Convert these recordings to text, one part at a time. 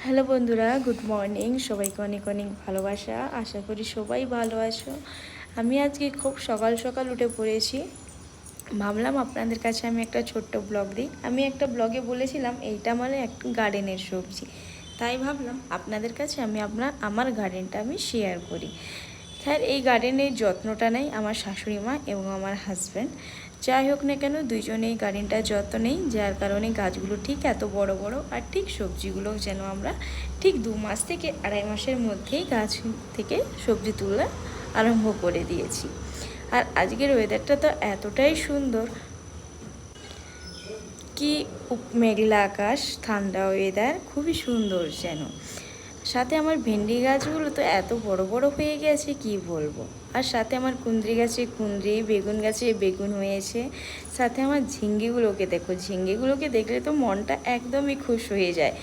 Hello বন্ধুরা, good morning. সবাইকে অনেক অনেক ভালোবাসা। আশা করি সবাই ভালো আছো। আমি আজকে খুব সকাল সকাল উঠে পড়েছি। ভাবলাম আপনাদের কাছে আমি একটা ছোট্ট ব্লগ দিই। আমি একটা ব্লগে বলেছিলাম এইটা মানে একটা গার্ডেনের সবজি, তাই ভাবলাম আপনাদের কাছে আমি আমার গার্ডেনটা আমি শেয়ার করি। স্যার, এই গার্ডেনের যত্নটা নেই আমার শাশুড়ি মা এবং আমার হাজব্যান্ড। যাই হোক না কেন, দুইজনেই গার্ডেনটার যত্ন নেই, যার কারণে গাছগুলো ঠিক এত বড় বড়, আর ঠিক সবজিগুলো যেন আমরা ঠিক 2 মাস থেকে 2.5 মাসের মধ্যেই গাছ থেকে সবজি তোলা আরম্ভ করে দিয়েছি। আর আজকের ওয়েদারটা তো এতটাই সুন্দর, কি মেঘলা আকাশ, ঠান্ডা ওয়েদার, খুবই সুন্দর যেন। সাথে আমার ভেন্ডি গাছগুলো তো এত বড় বড় হয়ে গেছে কি বলবো। আর সাথে আমার কুঁদরি গাছে কুঁদরি, বেগুন গাছে বেগুন হয়েছে। সাথে আমার ঝিঙ্গেগুলোকে দেখো, ঝিঙ্গেগুলোকে দেখলে তো মনটা একদমই খুশ হয়ে যায়।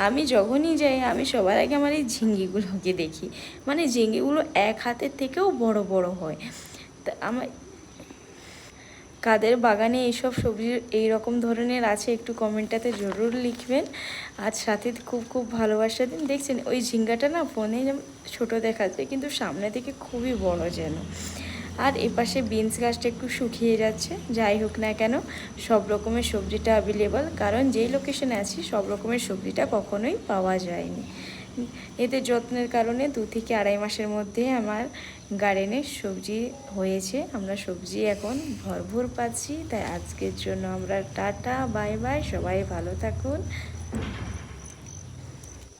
আমি যখনই যাই আমি সবার আগে আমার এই ঝিঙ্গেগুলোকে দেখি, মানে ঝিঙ্গেগুলো এক হাতের থেকেও বড় বড় হয়। তা আমার কাদের বাগানে এইসব সবজি এই রকম ধরনের আছে একটু কমেন্টটাতে জরুর লিখবেন। আর সাথে খুব খুব ভালোবাসা দিন। দেখছেন ওই ঝিঙ্গাটা না ফোনে যেমন ছোটো দেখা যায়, কিন্তু সামনে থেকে খুবই বড় যেন। আর এপাশে বিনস গাছটা একটু শুকিয়ে যাচ্ছে। যাই হোক না কেন, সব রকমের সবজিটা অ্যাভেলেবল, কারণ যেই লোকেশনে আছি সব রকমের সবজিটা কখনোই পাওয়া যায়নি। এদের যত্নের কারণে 2 থেকে 2.5 মাসের মধ্যে আমার গার্ডেনে সবজি হয়েছে। আমরা সবজি এখন ভরপুর পাচ্ছি। তাই আজকের জন্য আমরা টাটা, বাই বাই, সবাই ভালো থাকুন।